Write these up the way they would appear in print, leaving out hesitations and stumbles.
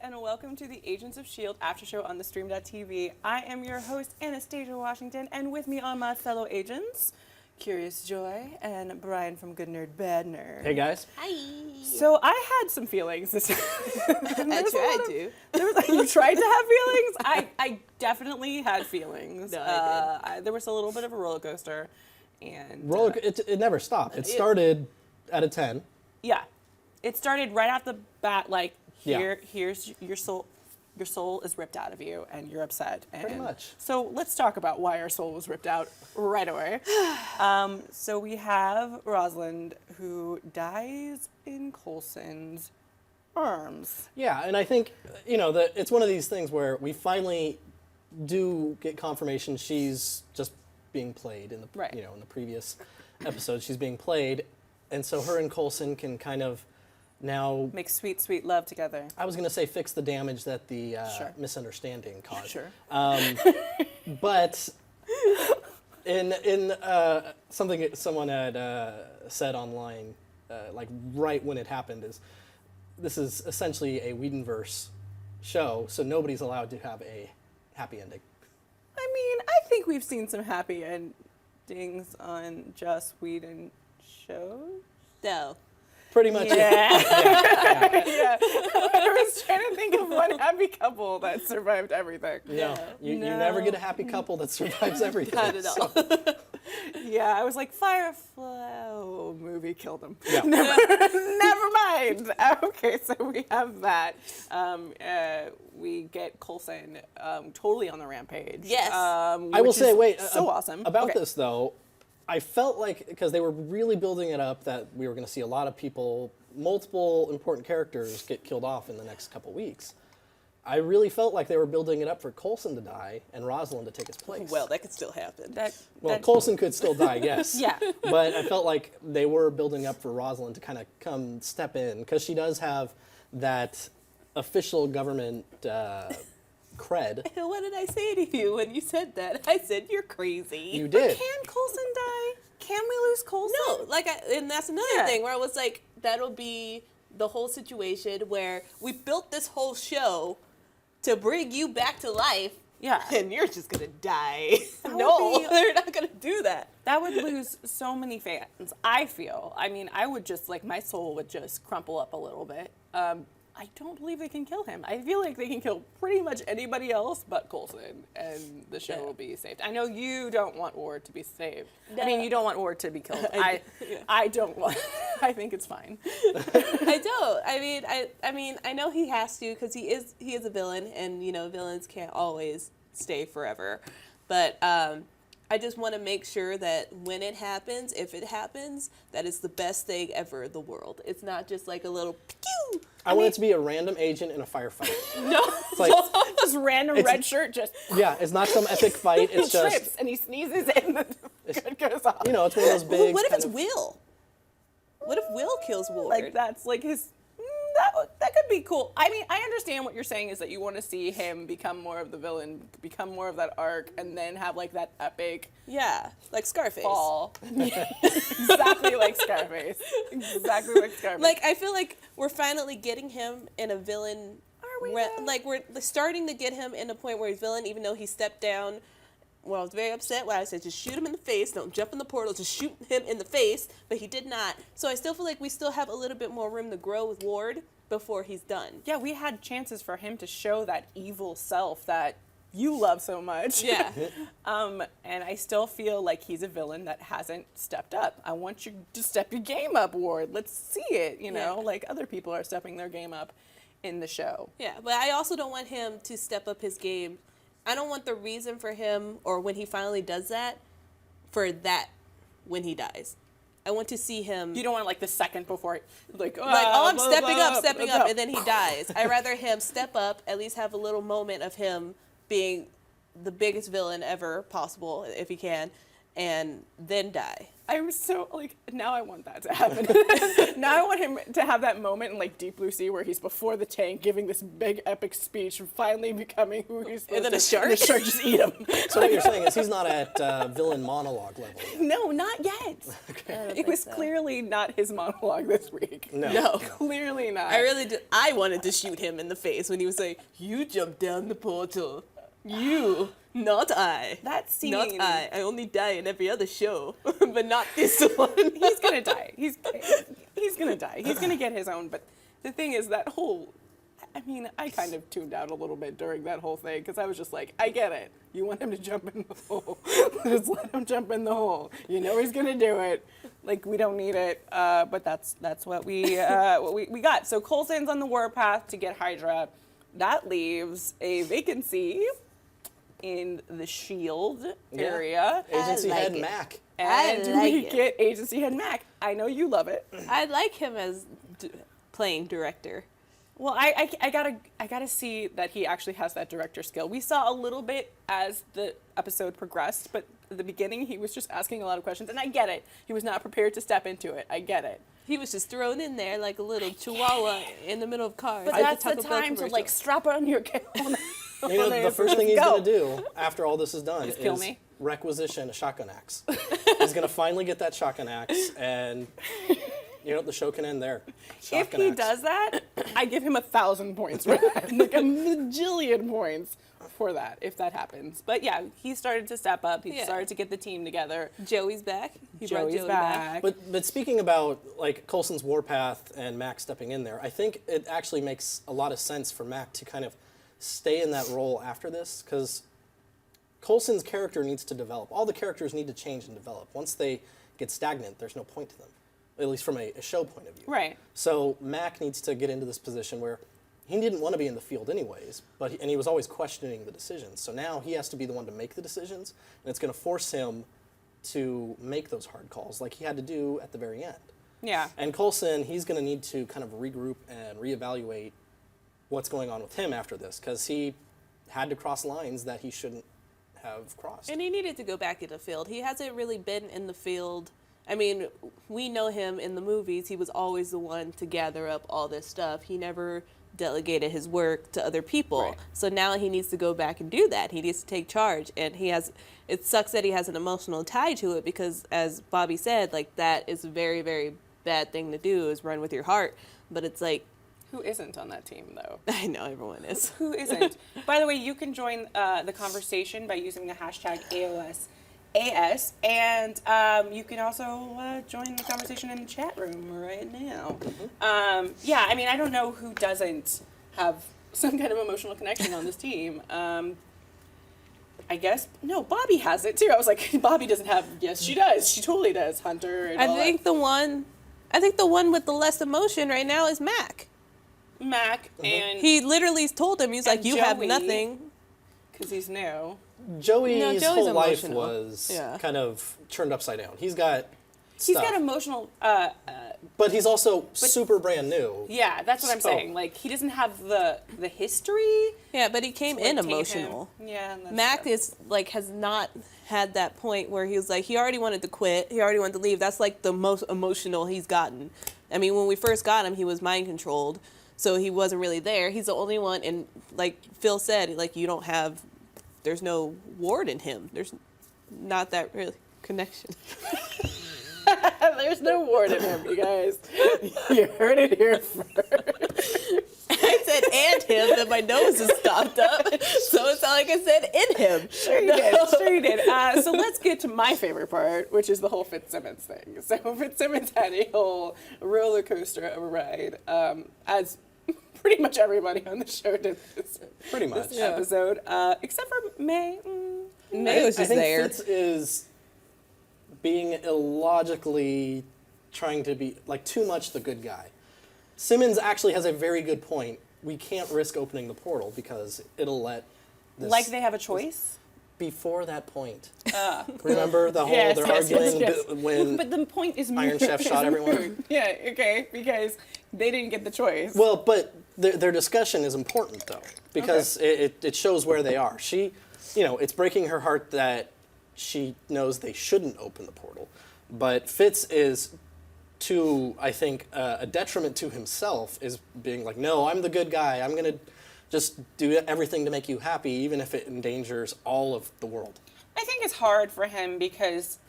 and welcome to the Agents of S.H.I.E.L.D. after show on theStream.tv. I am your host, Anastasia Washington, and with me are my fellow agents, CuriousJoi and Brian from Good Nerd, Bad Nerd. Hey guys. Hi. So I had some feelings this time. I tried to. You tried to have feelings? I definitely had feelings. No, I there was a little bit of a roller coaster. And It never stopped. It started at a 10. Yeah. It started right off the bat, like, Yeah. here's your soul. Your soul is ripped out of you, and you're upset. And Pretty much. So let's talk about why our soul was ripped out right away. So we have Rosalind, who dies in Coulson's arms. Yeah, and I think, you know, that it's one of these things where we finally do get confirmation she's just being played in the Right. you know, in the previous episode she's being played, and so her and Coulson can kind of now Make sweet, sweet love together. I was going to say fix the damage that the Sure. misunderstanding caused. Sure. But in something someone had said online, like right when it happened, is this is essentially a Whedonverse show, so nobody's allowed to have a happy ending. I mean, I think we've seen some happy endings on Joss Whedon shows. No. Pretty much. Yeah. Yeah. I was trying to think of one happy couple that survived everything. No, you never get a happy couple that survives everything. Not at all. Yeah, I was like, Firefly movie killed him. Yeah. Never mind. Okay, so we have that. We get Coulson totally on the rampage. Yes. I will say, wait, so awesome. About Okay. this though, I felt like, because they were really building it up, that we were going to see a lot of people, multiple important characters get killed off in the next couple weeks. I really felt like they were building it up for Coulson to die and Rosalind to take his place. Well, that could still happen. Coulson could still die, yes. Yeah. But I felt like they were building up for Rosalind to kind of come step in, because she does have that official government cred. What did I say to you when you said that? I said you're crazy. You did. Can Coulson die? Can we lose Coulson? No, and that's another thing where I was like, that'll be the whole situation where we built this whole show to bring you back to life. Yeah. And you're just gonna die. That No, would be- they're not gonna do that. That would lose so many fans, I feel. I mean, I would just, like, my soul would just crumple up a little bit. I don't believe they can kill him. I feel like they can kill pretty much anybody else but Coulson, and the show will be saved. I know you don't want Ward to be saved. No. I mean, you don't want Ward to be killed. I don't want. I think it's fine. I don't. I mean, I know he has to because he is a villain, and you know, villains can't always stay forever. But I just want to make sure that when it happens, if it happens, that it's the best thing ever in the world. It's not just like a little pew. I want it to be a random agent in a firefight. No, It's like, just random red shirt, just yeah, it's not some epic fight. he It's just, trips and he sneezes and the gun goes off. you know, it's one of those big. What if kind it's of- Will? What if Will kills Ward? Like that's like his. That could be cool. I mean, I understand what you're saying is that you want to see him become more of the villain, become more of that arc, and then have like that epic Yeah, like Scarface. fall. Exactly like Scarface. Exactly like Scarface. Like, I feel like we're finally getting him in a villain. Are we though? Like, we're starting to get him in a point where he's villain, even though he stepped down. Well, I was very upset when I said, just shoot him in the face. Don't jump in the portal. Just shoot him in the face. But he did not. So I still feel like we still have a little bit more room to grow with Ward before he's done. yeah, we had chances for him to show that evil self that you love so much. Yeah. And I still feel like he's a villain that hasn't stepped up. I want you to step your game up, Ward. Let's see it, you know, Yeah. like other people are stepping their game up in the show. Yeah, but I also don't want him to step up his game. I don't want the reason for him, or when he finally does that, for that when he dies. I want to see him. You don't want like the second before, like, I'm stepping blah, up, and then he dies. I'd rather him step up, at least have a little moment of him being the biggest villain ever possible, if he can, and then die. I'm so, like, now I want that to happen. Now I want him to have that moment in, like, Deep Blue Sea where he's before the tank giving this big epic speech and finally becoming who he's supposed And then to. a shark? And the shark just eat him. So what you're saying is he's not at villain monologue level yet. No, not yet. I don't It was think so. clearly not his monologue this week. No. Clearly not. I really did. I wanted to shoot him in the face when he was like, "You jumped down the portal. You, not I. That scene. Not I. I only die in every other show, but not this one." He's gonna die. He's gonna die. He's gonna get his own. But the thing is, that whole, I mean, I kind of tuned out a little bit during that whole thing because I was just like, I get it. You want him to jump in the hole. Just let him jump in the hole. You know he's gonna do it. Like, we don't need it. But that's what we got. So Coulson's on the warpath to get Hydra. That leaves a vacancy in the S.H.I.E.L.D. area. Agency like head it. Mac. And like we it. get Agency head Mac. I know you love it. I like him as playing director. Well, I gotta see that he actually has that director skill. We saw a little bit as the episode progressed, but at the beginning he was just asking a lot of questions, and I get it. He was not prepared to step into it. I get it. He was just thrown in there like a little chihuahua in the middle of cars. But Like that's the Taco Bell time to, like, commercial. strap on your You know, the first thing he's Go. going to do after all this is done Just kill is me? requisition a shotgun axe. He's going to finally get that shotgun axe, and you know, the show can end there. If Shotgun he axe. does that, I give him 1,000 points for that. Like a bajillion points for that, if that happens. But yeah, he started to step up. He Yeah. started to get the team together. Joey's back. He brought Joey's Joey back. But speaking about like Coulson's warpath and Mac stepping in there, I think it actually makes a lot of sense for Mac to kind of stay in that role after this, because Coulson's character needs to develop. All the characters need to change and develop. Once they get stagnant, there's no point to them, at least from a show point of view. Right. So Mac needs to get into this position where he didn't want to be in the field anyways, but he was always questioning the decisions. So now he has to be the one to make the decisions, and it's going to force him to make those hard calls like he had to do at the very end. Yeah. And Coulson, he's going to need to kind of regroup and reevaluate what's going on with him after this, because he had to cross lines that he shouldn't have crossed. And he needed to go back in the field. He hasn't really been in the field. I mean, we know him in the movies. He was always the one to gather up all this stuff. He never delegated his work to other people. Right. So now he needs to go back and do that. He needs to take charge. And it sucks that he has an emotional tie to it because, as Bobby said, like, that is a very, very bad thing to do, is run with your heart. But it's like, Who isn't on that team, though? I know everyone is. Who isn't? By the way, you can join the conversation by using the hashtag AOSAS, and you can also join the conversation in the chat room right now. Yeah, I mean, I don't know who doesn't have some kind of emotional connection on this team. I guess, no, Bobby has it too. I was like, Bobby doesn't have, yes, she does. She totally does, Hunter. And all I think the one with the less emotion right now is Mac. that. Mac and He literally told him, he's like, And you have Joey. nothing. because he's new. Joey's Joey's whole life emotional. was Yeah. kind of turned upside down. He's got He's stuff, got emotional. but he's also super brand new. Yeah, that's what I'm So- saying. Like, he doesn't have the history. Yeah, but he came to, like, in taint him. emotional. Yeah, that's Mac true. is like has not had that point where he was like he already wanted to quit. He already wanted to leave. That's like the most emotional he's gotten. I mean, when we first got him, he was mind controlled, so he wasn't really there. He's the only one, and like Phil said, like you don't have, there's no ward in him. There's not that really connection. There's no ward in him, you guys. You heard it here first. I said and him, and my nose is stopped up, so it's not like I said in him. Sure you did. Sure you did. So let's get to my favorite part, which is the whole Fitzsimmons thing. So Fitzsimmons had a whole roller coaster of a ride, as pretty much everybody on the show did this, Pretty much. this episode, except for May. May was I just think there. Fitz is being illogically trying to be like too much the good guy. Simmons actually has a very good point. We can't risk opening the portal because it'll let this, Like they have a choice? before that point. Remember the whole Yes, they're yes, arguing yes, yes. when But the point is Iron Chef shot everyone? Yeah, okay, because they didn't get the choice. Well, but their discussion is important though, because it shows where they are. She, it's breaking her heart that she knows they shouldn't open the portal. But Fitz is, to, I think, a detriment to himself, is being like, no, I'm the good guy. I'm going to just do everything to make you happy, even if it endangers all of the world. I think it's hard for him because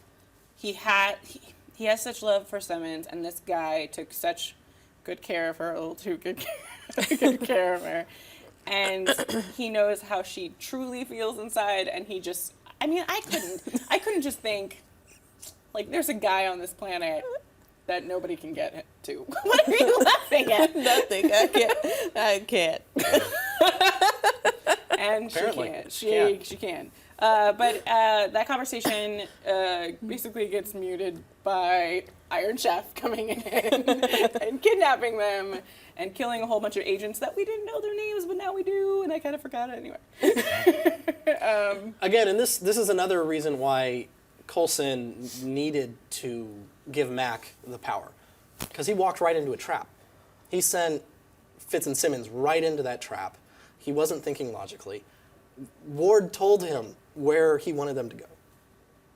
he has such love for Simmons, and this guy took such good care of her, a little too good care of her. And he knows how she truly feels inside, and he just, I mean, I couldn't just think, like, there's a guy on this planet that nobody can get to. What are you laughing at? Nothing. I can't. And Apparently. she can't. She can. But that conversation basically gets muted by Iron Chef coming in and kidnapping them and killing a whole bunch of agents that we didn't know their names, but now we do, and I kind of forgot it anyway. Again, and this is another reason why Coulson needed to give Mac the power, because he walked right into a trap. He sent Fitz and Simmons right into that trap. He wasn't thinking logically. Ward told him where he wanted them to go.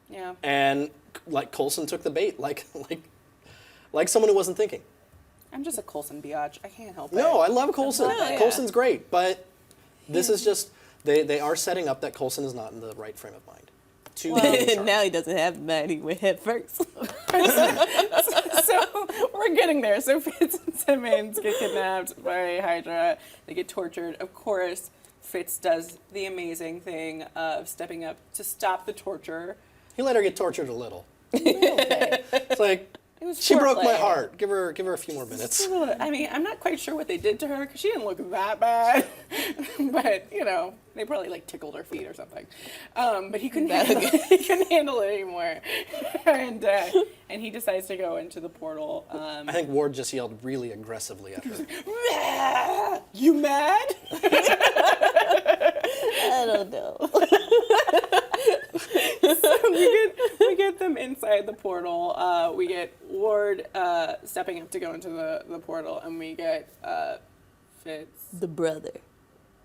Yeah. And like Coulson took the bait, like someone who wasn't thinking. I'm just a Coulson biatch. I can't help it. No, I love Coulson. Oh, yeah. Coulson's great, but this is just, they are setting up that Coulson is not in the right frame of mind. Now he doesn't have the mind he went head first. So we're getting there. So Fitz and Simmons get kidnapped by Hydra. They get tortured. Of course, Fitz does the amazing thing of stepping up to stop the torture. He let her get tortured a little. Okay. It's like, It was she broke my foreplay. heart. Give her a few more minutes. I mean, I'm not quite sure what they did to her because she didn't look that bad. But, you know, they probably like tickled her feet or something. But he couldn't handle it anymore. And he decides to go into the portal. I think Ward just yelled really aggressively at her. You mad? I don't know. we get them inside the portal. We get Ward stepping up to go into the portal, and we get Fitz. The brother.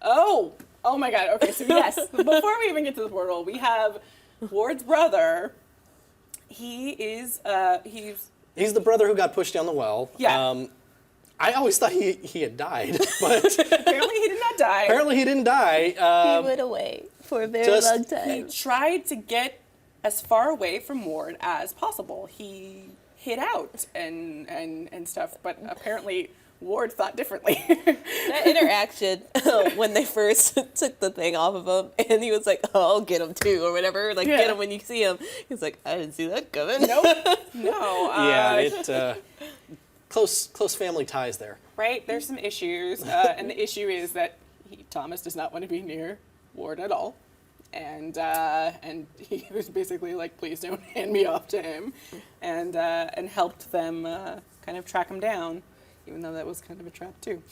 Oh my God. Okay, so yes, before we even get to the portal, we have Ward's brother. He's the brother who got pushed down the well. Yeah. I always thought he had died, but apparently he did not die. apparently he didn't die. He went away for a very just- long He time. tried to get as far away from Ward as possible. He hid out and stuff, but apparently Ward thought differently. That interaction when they first took the thing off of him, and he was like, "Oh, I'll get him too," or whatever. Like, Yeah. get him when you see him. He's like, "I didn't see that coming." Nope. No. Yeah, it close family ties there. Right? There's some issues, and the issue is that Thomas does not want to be near Ward at all, and he was basically like, "Please don't hand me off to him," and helped them kind of track him down, even though that was kind of a trap too.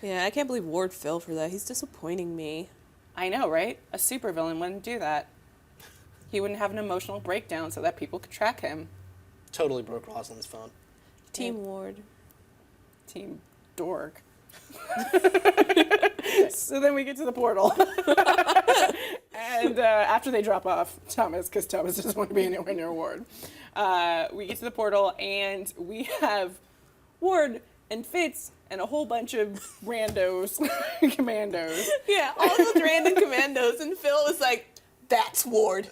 Yeah, I can't believe Ward fell for that. He's disappointing me. I know, right? A supervillain wouldn't do that. He wouldn't have an emotional breakdown so that people could track him. Totally broke Rosalind's phone. Team Ward. Team dork. So then we get to the portal. And after they drop off Thomas, because Thomas doesn't want to be anywhere near Ward, we get to the portal and we have Ward and Fitz and a whole bunch of randos, commandos. Yeah, all those random commandos, and Phil was like, "That's Ward.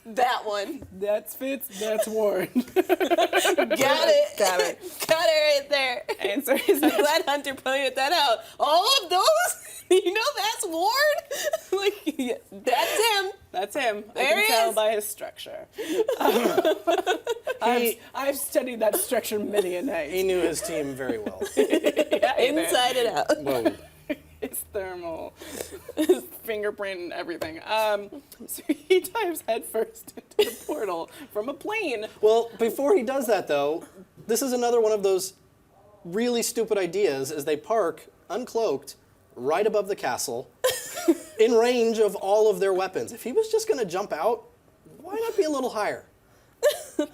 That one. That's Fitz, that's Ward. Got it. Got it. Got it right there." And so he's I'm glad Hunter pointed that out. All of those? You know that's Ward? Like, yeah, that's him. That's him. I There can he tell is. by his structure. I've studied that structure many a night. He knew his team very well. Yeah, Inside and out. Whoa. His thermal, his fingerprint, and everything. So he dives headfirst into the portal from a plane. Well, before he does that, though, this is another one of those really stupid ideas as they park, uncloaked, right above the castle, in range of all of their weapons. If he was just going to jump out, why not be a little higher? But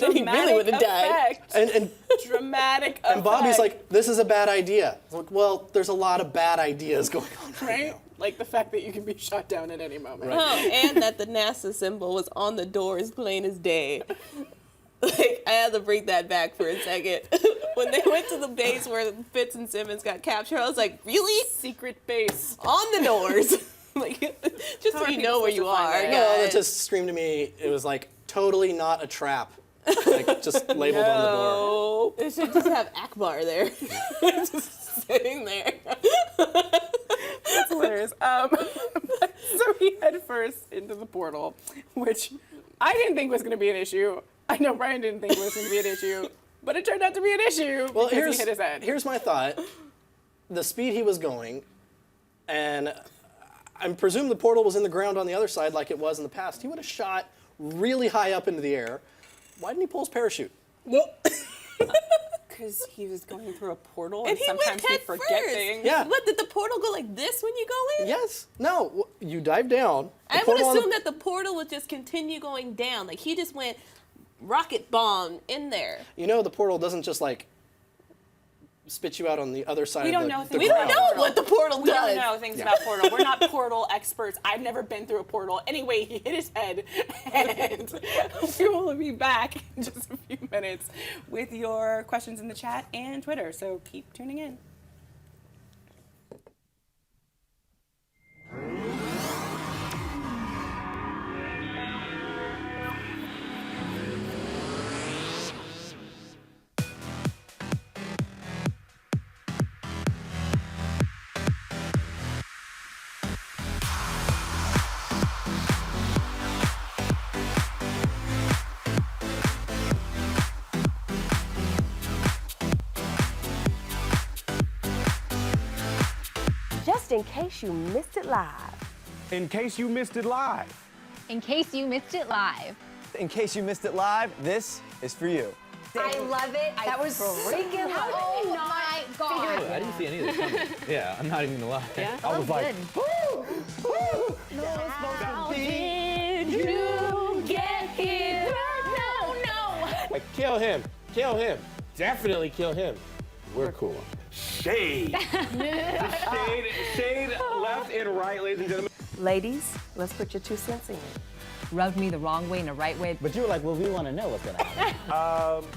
then he really would have died. And Dramatic effect. and Bobby's like, this is a bad idea. It's like, well, there's a lot of bad ideas going on right right? now. Like the fact that you can be shot down at any moment. Oh, and that the NASA symbol was on the door as plain as day. Like, I had to bring that back for a second. When they went to the base where Fitz and Simmons got captured, I was like, really? Secret base. On the doors. Like, just so you know where you are. No, it just screamed to me. It was like totally not a trap. Like just labeled on the door. It should just have Akbar there. Just sitting there. That's hilarious. So we head first into the portal, which I didn't think was going to be an issue. I know Bryan didn't think it was going to be an issue, but it turned out to be an issue because he hit his head. Here's my thought. The speed he was going, and I presume the portal was in the ground on the other side like it was in the past. He would have shot really high up into the air. Why didn't he pull his parachute? Well, because he was going through a portal, and he sometimes went we head forget first. things. Yeah. What, did the portal go like this when you go in? Yes. No. You dive down. I would assume that the portal would just continue going down. Like, he just went rocket bomb in there. You know, the portal doesn't just like spit you out on the other side We of don't the know things We about don't know what the portal We does. don't know things about portal. We're not portal experts. I've never been through a portal. Anyway, he hit his head, and we will be back in just a few minutes with your questions in the chat and Twitter. So keep tuning in. Just in case you missed it live. In case you missed it live. In case you missed it live. In case you missed it live, this is for you. I love it. That was freaking Oh love my God. I didn't see any of this coming. Yeah, I'm not even gonna lie. Yeah? I was like, How did you get here? No. Like, kill him. Kill him. Definitely kill him. We're cool. Shade. Shade left and right, ladies and gentlemen. Ladies, let's put your 2 cents in. Rubbed me the wrong way in the right way. But you were like, well, we want to know what's going to happen.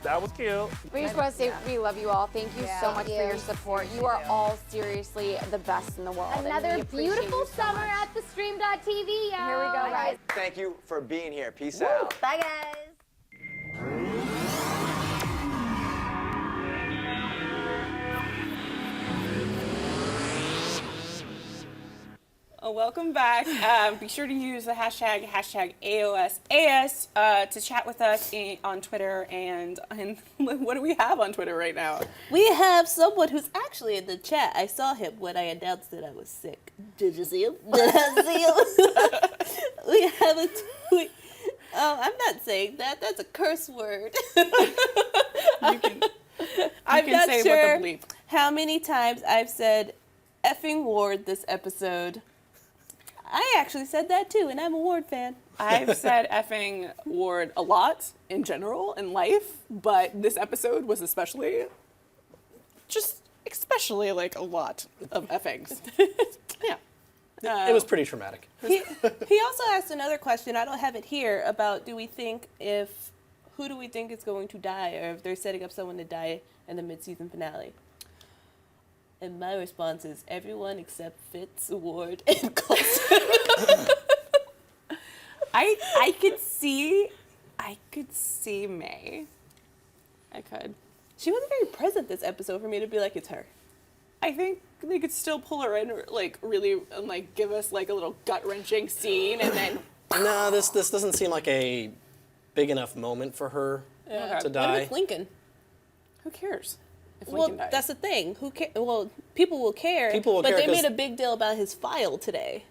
That was killed. We just want to say we love you all. Thank you so much for your support. You are all seriously the best in the world. and Another we appreciate beautiful you so summer much. at theStream.tv, y'all. Here we go, guys. Thank you for being here. Peace out. Bye, guys. Welcome back. Be sure to use the hashtag AOSAS to chat with us on Twitter. And what do we have on Twitter right now? We have someone who's actually in the chat. I saw him when I announced that I was sick. Did you see him? Did I see him? We have a tweet. Oh, I'm not saying that. That's a curse word. I'm can not say sure what the bleep. how many times I've said effing Ward this episode. I actually said that too, and I'm a Ward fan. I've said effing Ward a lot in general in life, but this episode was especially like a lot of effings. Yeah. It was pretty traumatic. He also asked another question. I don't have it here about who do we think is going to die, or if they're setting up someone to die in the mid-season finale. And my response is everyone except Fitz, Ward, and Coulson. I could see May. I could. She wasn't very present this episode for me to be like, it's her. I think they could still pull her in, like really, and like give us like a little gut-wrenching scene, and then. No, this doesn't seem like a big enough moment for her to What die. with Lincoln? Who cares if Well, Lincoln dies? that's the thing. Who ca- Well, people will care. People will but care they 'cause- made a big deal about his file today.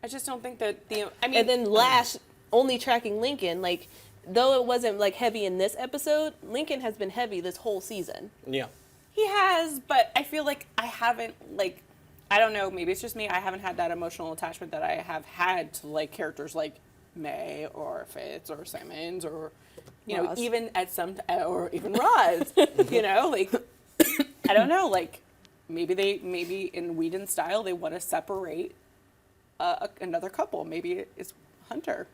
I just don't think that I mean. And then Lash only tracking Lincoln, like, though it wasn't like heavy in this episode, Lincoln has been heavy this whole season. Yeah. He has, but I feel like I haven't, like, I don't know, maybe it's just me, I haven't had that emotional attachment that I have had to, like, characters like May or Fitz or Simmons or, you know, Roz. even at some, or even Roz, you know, like, I don't know, like, maybe in Whedon style they want to separate another couple. Maybe it's Hunter.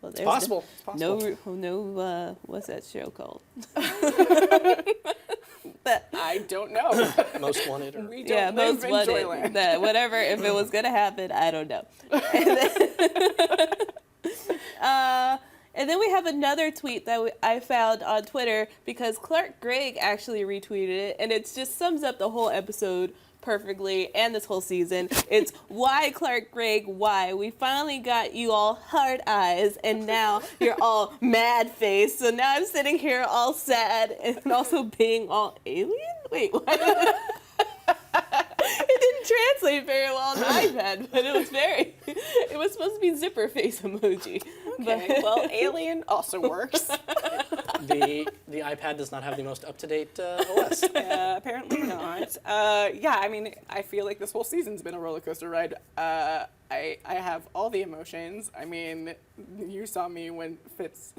Well, It's possible. It's possible. No, what's that show called? I don't know. Most Wanted. Or... We don't live most in wanted. Joyland. That whatever, if it was gonna happen, I don't know. And then we have another tweet that I found on Twitter because Clark Gregg actually retweeted it, and it just sums up the whole episode perfectly and this whole season. It's why Clark Gregg, why? We finally got you all hard eyes, and now you're all mad face. So now I'm sitting here all sad and also being all alien? Wait, what? It didn't translate very well on the iPad, but it was supposed to be zipper face emoji. Okay, well, alien also works. The iPad does not have the most up-to-date OS. Apparently not. Yeah, I mean, I feel like this whole season's been a roller coaster ride. I have all the emotions. I mean, you saw me when Fitz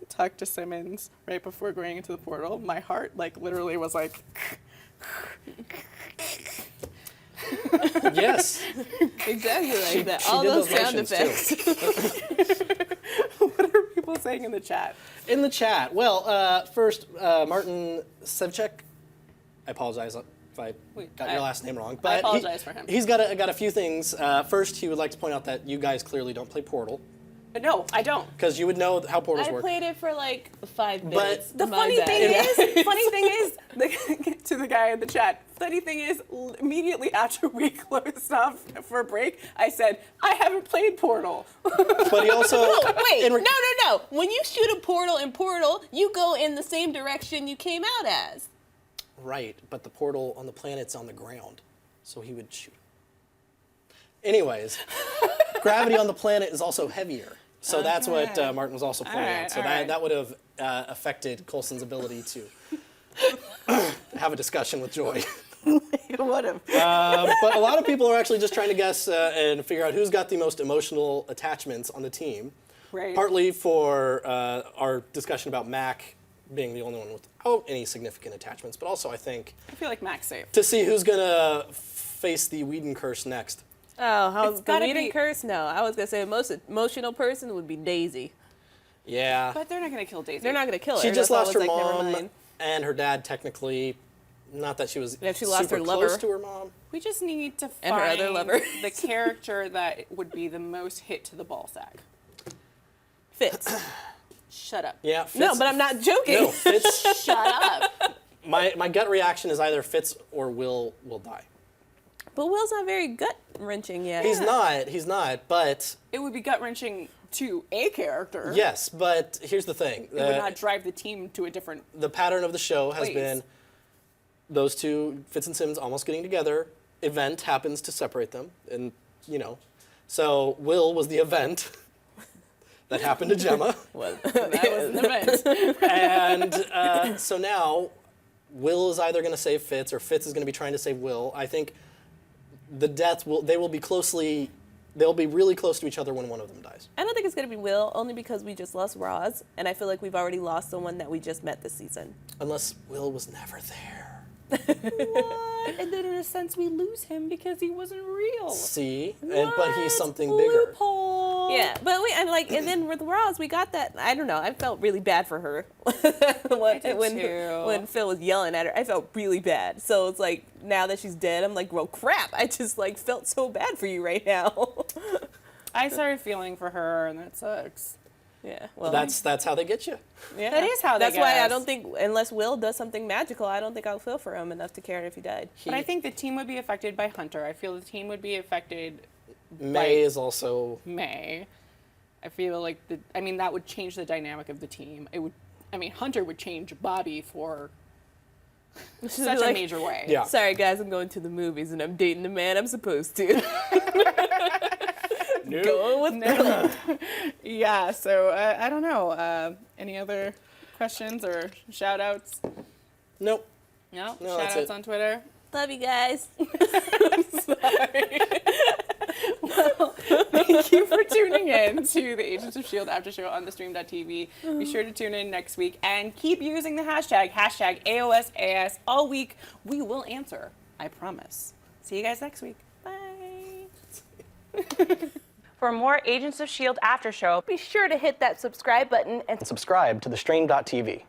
talked to Simmons right before going into the portal. My heart, like, literally was like... Yes. Exactly like that. She All did those those sound motions, effects. What are people saying in the chat? In the chat, well, first, Martin Sevchek. I apologize if I got your last name wrong. But I apologize for him. He's got a few things. First, he would like to point out that you guys clearly don't play Portal. No, I don't. Because you would know how portals I work. played it for like 5 minutes. The My funny bad. thing is, to the guy in the chat, funny thing is, immediately after we closed off for a break, I said, I haven't played Portal. But he also... Wait, no. When you shoot a portal in Portal, you go in the same direction you came out as. Right, but the portal on the planet's on the ground, so he would shoot. Anyways, gravity on the planet is also heavier. So that's what Martin was also pointing out. So that would have affected Coulson's ability to have a discussion with Joy. It would have. But a lot of people are actually just trying to guess and figure out who's got the most emotional attachments on the team. Right. Partly for our discussion about Mac being the only one without any significant attachments, but also I think I feel like Mac's safe. to see who's gonna face the Whedon curse next. Oh, how's the gotta Whedon be- curse? No, I was gonna say the most emotional person would be Daisy. Yeah. But they're not going to kill Daisy. They're not gonna kill her. She just That's lost why her I was like, never mom mind. and her dad technically. Not that she was Yeah, she lost super her close lover. to her mom. We just need to And her find other lover. the character that would be the most hit to the ball sack. Fitz. Shut up. Yeah, Fitz, No, but I'm not joking. No, Fitz. Shut up. My gut reaction is either Fitz or Will die. But Will's not very gut wrenching yet. He's not, but It would be gut-wrenching to a character. yes, but here's the thing. It would not drive the team to a different... The pattern of the show has Please. been those two, Fitz and Simmons, almost getting together. Event happens to separate them, and so Will was the event that happened to Gemma, That was an event. and so now Will is either going to save Fitz or Fitz is going to be trying to save Will. I think the death they'll be really close to each other when one of them dies. I don't think it's gonna be Will, only because we just lost Roz, and I feel like we've already lost someone that we just met this season. Unless Will was never there. What? And then in a sense we lose him because he wasn't real. See? But he's something bigger. Loophole. Yeah, but and then with Roz, we got that. I don't know. I felt really bad for her when Phil was yelling at her. I felt really bad. So it's like now that she's dead, I'm like, well, crap. I just felt so bad for you right now. I started feeling for her, and that sucks. Yeah, well, That's how they get you. yeah. That is how they That's get why I us. don't think unless Will does something magical, I don't think I'll feel for him enough to care if he died. But I think the team would be affected by Hunter. I feel the team would be affected May is also... May. I feel like that would change the dynamic of the team. Hunter would change Bobby for such a major way. Yeah. Sorry guys, I'm going to the movies and I'm dating the man I'm supposed to. Going with Phil. Yeah, so I don't know. Any other questions or shout outs? Nope. No? No, Shout that's outs it. on Twitter? Love you guys. Sorry. Well, Thank you for tuning in to the Agents of S.H.I.E.L.D. after show on theStream.tv. Be sure to tune in next week and keep using the hashtag AOSAS all week. We will answer, I promise. See you guys next week. Bye. For more Agents of S.H.I.E.L.D. after show, Be sure to hit that subscribe button and Subscribe to theStream.tv.